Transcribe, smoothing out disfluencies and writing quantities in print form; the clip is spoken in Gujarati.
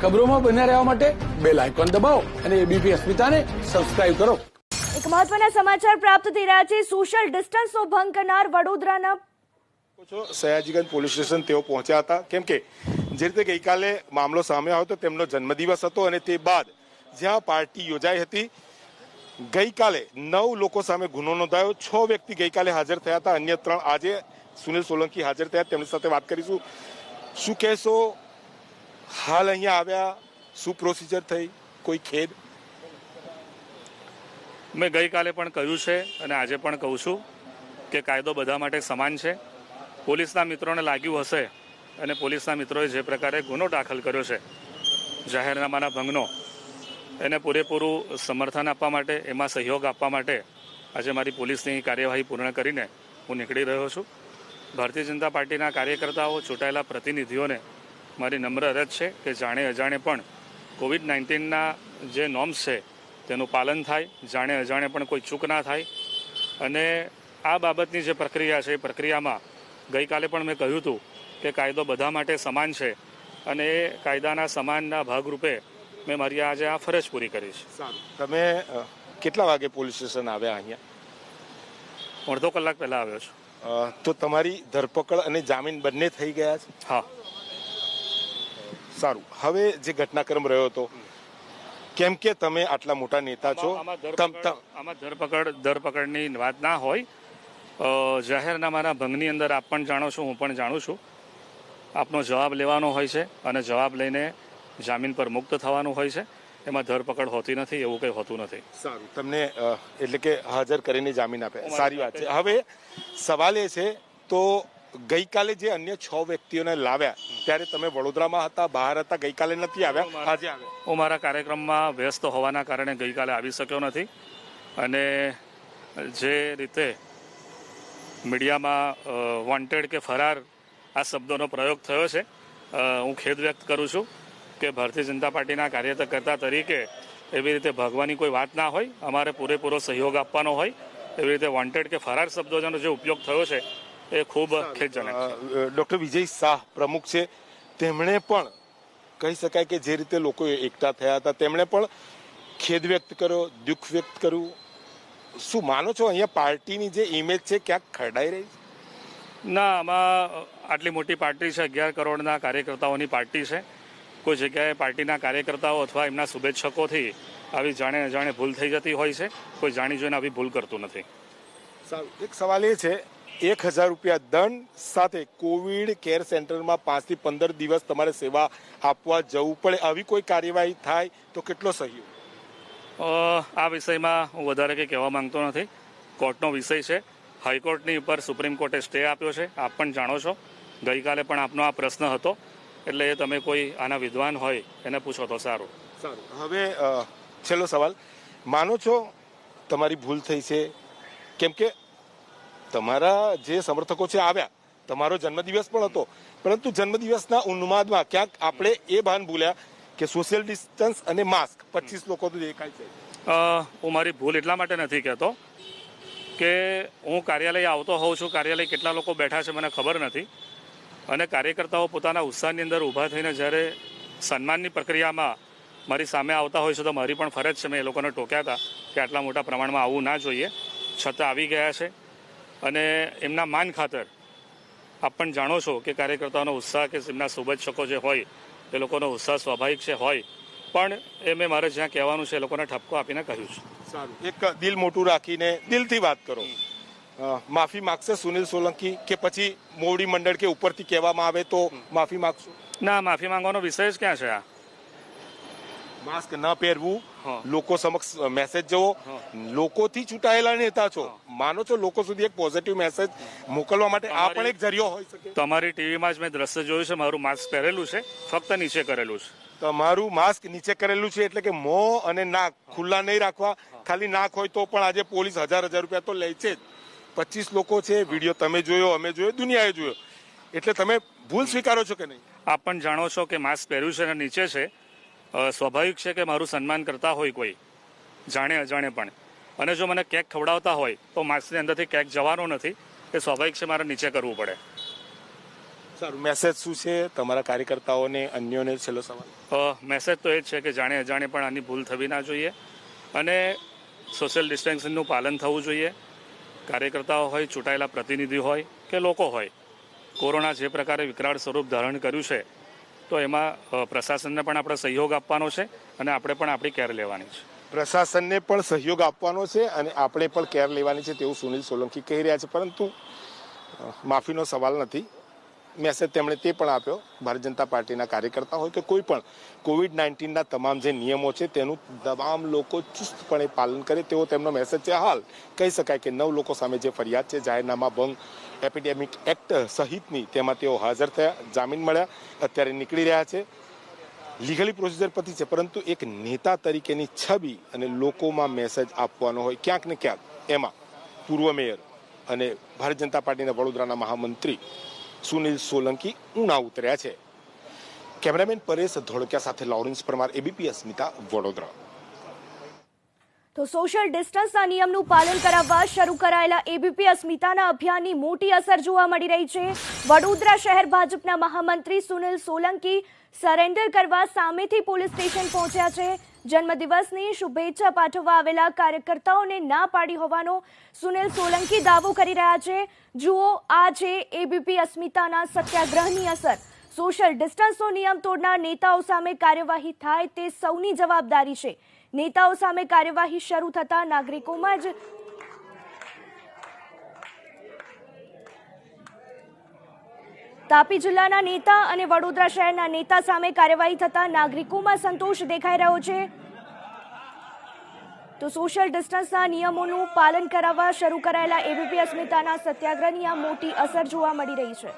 ખબરોમાં બન્યા રહેવા માટે બેલ આઇકોન દબાવો અને એબીપી અસ્મિતાને સબસ્ક્રાઇબ કરો। એક મહત્વના સમાચાર પ્રાપ્ત થઈ રહ્યા છે। સોશિયલ ડિસ્ટન્સનો ભંગ કરનાર વડોદરાના સયાજીગંજ પોલીસ સ્ટેશન તેઓ પહોંચ્યા હતા, કેમ કે જે રીતે ગઈકાલે મામલો સામે આવ્યો હતો તેમનો જન્મદિવસ હતો અને તે બાદ જ્યાં પાર્ટી યોજાઈ હતી ગઈકાલે 9 લોકો સામે ગુનો નોંધાયો। 6 વ્યક્તિ ગઈકાલે હાજર થયા હતા, અન્ય 3 આજે સુનિલ સોલંકી હાજર થયા। તેમની સાથે વાત કરીશું। શું કહેશો, હાલ અહીંયા આવ્યા, શું પ્રોસિજર થઈ, કોઈ ખેદ? મેં ગઈકાલે પણ કહ્યું છે અને આજે પણ કહું છું કે કાયદો બધા માટે સમાન છે। પોલીસના મિત્રોને લાગ્યું હશે અને પોલીસના મિત્રોએ જે પ્રકારે ગુનો દાખલ કર્યો છે જાહેરનામાના ભંગનો, એને પૂરેપૂરું સમર્થન આપવા માટે, એમાં સહયોગ આપવા માટે આજે મારી પોલીસની કાર્યવાહી પૂર્ણ કરીને હું નીકળી રહ્યો છું। ભારતીય જનતા પાર્ટીના કાર્યકર્તાઓ, ચૂંટાયેલા પ્રતિનિધિઓને મારી નમ્ર અરજ છે કે જાણે અજાણે પણ કોવિડ-19ના જે નોર્મ્સ છે તેનું પાલન થાય, જાણે અજાણે પણ કોઈ ચૂક ના થાય। અને આ બાબતની જે પ્રક્રિયા છે એ પ્રક્રિયામાં ગઈકાલે પણ મેં કહ્યું હતું કે કાયદો બધા માટે સમાન છે અને એ કાયદાના સમાનના ભાગરૂપે મેં મારી આજે આ ફરજ પૂરી કરી છે। તમે કેટલા વાગે પોલીસ સ્ટેશન આવ્યા અહીંયા? અડધો કલાક પહેલા આવ્યો છું। તો તમારી ધરપકડ અને જામીન બંને થઈ ગયા છે? હા। સારું, હવે જે ઘટનાક્રમ રહ્યો હતો, કેમ કે તમે આટલા મોટા નેતા છો, આમાં ધરપકડની વાત ના હોય। જાહેરનામાના ભંગની અંદર આપ પણ જાણો છો, હું પણ જાણું છું, આપનો જવાબ લેવાનો હોય છે અને જવાબ લઈને જામીન પર મુક્ત થવાનું હોય છે। એમાં ધરપકડ હોતી નથી, એવું કંઈ હોતું નથી। સારું, તમને એટલે કે હાજર કરીને જામીન આપે, સારી વાત છે। હવે સવાલ એ છે, તો ગઈકાલે જે અન્ય 6 વ્યક્તિઓને લાવ્યા ત્યારે તમે વડોદરામાં હતા, બહાર હતા, ગઈકાલે નથી આવ્યા, આજે આવ્યા? હું મારા કાર્યક્રમમાં વ્યસ્ત હોવાના કારણે ગઈકાલે આવી શક્યો નથી અને જે રીતે મીડિયામાં વોન્ટેડ કે ફરાર આ શબ્દોનો પ્રયોગ થયો છે, હું ખેદ વ્યક્ત કરું છું કે ભારતીય જનતા પાર્ટીના કાર્યકર્તા તરીકે એવી રીતે ભાગવાની કોઈ વાત ના હોય, અમારે પૂરેપૂરો સહયોગ આપવાનો હોય। એવી રીતે વોન્ટેડ કે ફરાર શબ્દોનો જે ઉપયોગ થયો છે એ ખૂબ ખેદજનક છે। ડૉક્ટર વિજય શાહ પ્રમુખ છે, તેમણે પણ કહી શકાય કે જે રીતે લોકો એકઠા થયા હતા તેમણે પણ ખેદ વ્યક્ત કર્યો, દુઃખ વ્યક્ત કર્યું। શું માનો છો અહીંયા પાર્ટીની જે ઇમેજ છે ક્યાંક ખરડાઈ રહી છે? ના, આમાં આટલી મોટી પાર્ટી છે, 11 કરોડના કાર્યકર્તાઓની પાર્ટી છે। કોઈ જગ્યાએ પાર્ટીના કાર્યકર્તાઓ અથવા એમના શુભેચ્છકોથી આવી જાણે અજાણે ભૂલ થઈ જતી હોય છે, કોઈ જાણી જોઈને આવી ભૂલ કરતું નથી। સારું, એક સવાલ એ છે, 1000 રૂપિયા દંડ સાથે કોવિડ કેર સેન્ટરમાં 5 થી 15 દિવસ તમારે સેવા આપવા જવું પડે, આવી કોઈ કાર્યવાહી થાય તો કેટલો સહયોગ? આ વિષયમાં હું વધારે કંઈ કહેવા માંગતો નથી। કોર્ટનો વિષય છે, હાઈકોર્ટની ઉપર સુપ્રીમ કોર્ટે સ્ટે આપ્યો છે, આપ પણ જાણો છો। ગઈકાલે પણ આપનો આ પ્રશ્ન હતો, એટલે એ તમે કોઈ આના વિદ્વાન હોય એને પૂછો તો સારું। સારું, હવે છેલ્લો સવાલ, માનો છો તમારી ભૂલ થઈ છે? કેમ કે તમારા જે સમર્થકો છે આવ્યા, તમારો જન્મદિવસ પણ હતો, પરંતુ જન્મદિવસના ઉન્માદમાં ક્યાંક આપણે એ ભાન ભૂલ્યા કે સોશિયલ ડિસ્ટન્સ અને માસ્ક 25 લોકો તો દેખાય છે। હું મારી ભૂલ એટલા માટે નથી કહેતો કે હું કાર્યાલય આવતો હોઉં છું, કાર્યાલય કેટલા લોકો બેઠા છે મને ખબર નથી, અને કાર્યકર્તાઓ પોતાના ઉત્સાહની અંદર ઊભા થઈને જ્યારે સન્માનની પ્રક્રિયામાં મારી સામે આવતા હોય છે તો મારી પણ ફરજ છે, મેં એ લોકોને ટોક્યા હતા કે આટલા મોટા પ્રમાણમાં આવવું ના જોઈએ, છતાં આવી ગયા છે। અને એમના માન ખાતર આપ પણ જાણો છો કે કાર્યકર્તાઓનો ઉત્સાહ કે એમના શુભેચ્છકો જે હોય એ લોકોનો ઉત્સાહ સ્વાભાવિક છે હોય, પણ એ મેં મારે જ્યાં કહેવાનું છે એ લોકોને ઠપકો આપીને કહ્યું છે। સારું, એક દિલ મોટું રાખીને દિલથી વાત કરો, માફી માગશે સુનિલ સોલંકી કે પછી મોવડી મંડળ કે ઉપરથી કહેવામાં આવે તો માફી માગશો? ના, માફી માંગવાનો વિષય જ ક્યાં છે? આ માસ્ક ન પહેરવું, લોકો સમક્ષ મેસેજ જવો, લોકોથી ચૂંટાયેલા નેતા છો, માનો છો લોકો સુધી એક પોઝિટિવ મેસેજ મોકલવા માટે આ પણ એક જરિયો હોઈ શકે? તમારી ટીવીમાં જ મેં દ્રશ્ય જોયું છે, મારું માસ્ક પહેરેલું છે, ફક્ત નીચે કરેલું છે। તમારું માસ્ક નીચે કરેલું છે એટલે કે મોં અને નાક ખુલ્લા નહીં રાખવા, ખાલી નાક હોય તો પણ આજે પોલીસ 1000 રૂપિયા તો લે છે જ। 25 લોકો છે, વિડીયો તમે જોયો, અમે જોયો, દુનિયાએ જોયો, એટલે તમે ભૂલ સ્વીકારો છો કે નહીં? આપ પણ જાણો છો કે માસ્ક પહેર્યું છે અને નીચે છે, સ્વાભાવિક છે કે મારું સન્માન કરતા હોય કોઈ જાણે અજાણે પણ, અને જો મને કેક ખવડાવતા હોય તો માસ્કની અંદરથી કેક જવાનો નથી, એ સ્વાભાવિક છે મારે નીચે કરવું પડે। સારું, મેસેજ શું છે તમારા કાર્યકર્તાઓને, અન્યોને? છેલ્લો સવાલ. મેસેજ તો એ જ છે કે જાણે અજાણે પણ આની ભૂલ થવી ના જોઈએ અને સોશિયલ ડિસ્ટન્સિંગનું પાલન થવું જોઈએ. કાર્યકર્તાઓ હોય, ચૂંટાયેલા પ્રતિનિધિ હોય કે લોકો હોય, કોરોના જે પ્રકારે વિકરાળ સ્વરૂપ ધારણ કર્યું છે તો એમાં પ્રશાસનને પણ આપણે સહયોગ આપવાનો છે અને આપણે પણ આપણી કેર લેવાની છે. પ્રશાસનને પણ સહયોગ આપવાનો છે અને આપણે પણ કેર લેવાની છે તેવું સુનિલ સોલંકી કહી રહ્યા છે, પરંતુ માફીનો સવાલ નથી. મેસેજ તેમણે તે પણ આપ્યો, ભારતીય જનતા પાર્ટીના કાર્યકર્તા હોય કે કોઈ પણ COVID-19ના તમામ જે નિયમો છે તેનું તમામ લોકો ચુસ્તપણે પાલન કરે તેવો તેમનો મેસેજ છે. હાલ કહી શકાય કે 9 લોકો સામે જે ફરિયાદ છે, જાહેરનામા ભંગ, એપિડેમિક એક્ટ સહિતની, તેમાં તેઓ હાજર થયા, જામીન મળ્યા, અત્યારે નીકળી રહ્યા છે. લીગલી પ્રોસિજર પતી છે, પરંતુ એક નેતા તરીકેની છબી અને લોકોમાં મેસેજ આપવાનો હોય ક્યાંક ને ક્યાંક, એમાં પૂર્વ મેયર અને ભારતીય જનતા પાર્ટીના વડોદરાના મહામંત્રી સુનિલ સોલંકી ઉણા ઉતર્યા છે. કેમેરામેન પરેશ ધોળકિયા સાથે લોરેન્સ પરમાર, ABP અસ્મિતા, વડોદરા. તો સોશિયલ ડિસ્ટન્સના નિયમનું પાલન કરાવવા શરૂ કરાયેલા ABP અસ્મિતાના અભિયાનની મોટી અસર જોવા મળી રહી છે. વડોદરા શહેર ભાજપના મહામંત્રી સુનિલ સોલંકી સરેન્ડર કરવા સામેથી પોલીસ સ્ટેશન પહોંચ્યા છે. જન્મદિવસની શુભેચ્છા પાઠવવા આવેલા કાર્યકર્તાઓને ના પાડી હોવાનો સુનિલ સોલંકી દાવો કરી રહ્યા છે. જુઓ, આ છે ABP અસ્મિતાના સત્યાગ્રહની અસર. સોશિયલ ડિસ્ટન્સનો નિયમ તોડનાર નેતાઓ સામે કાર્યવાહી થાય તે સૌની જવાબદારી છે. નેતાઓ સામે કાર્યવાહી શરૂ થતા નાગરિકોમાં જ તાપી જિલ્લાના નેતા અને વડોદરા શહેરના નેતા સામે કાર્યવાહી થતા નાગરિકોમાં સંતોષ દેખાઈ રહ્યો છે. તો સોશિયલ ડિસ્ટન્સના નિયમોનું પાલન કરાવવા શરૂ કરાયેલા ABP અસ્મિતાના સત્યાગ્રહની આ મોટી અસર જોવા મળી રહી છે.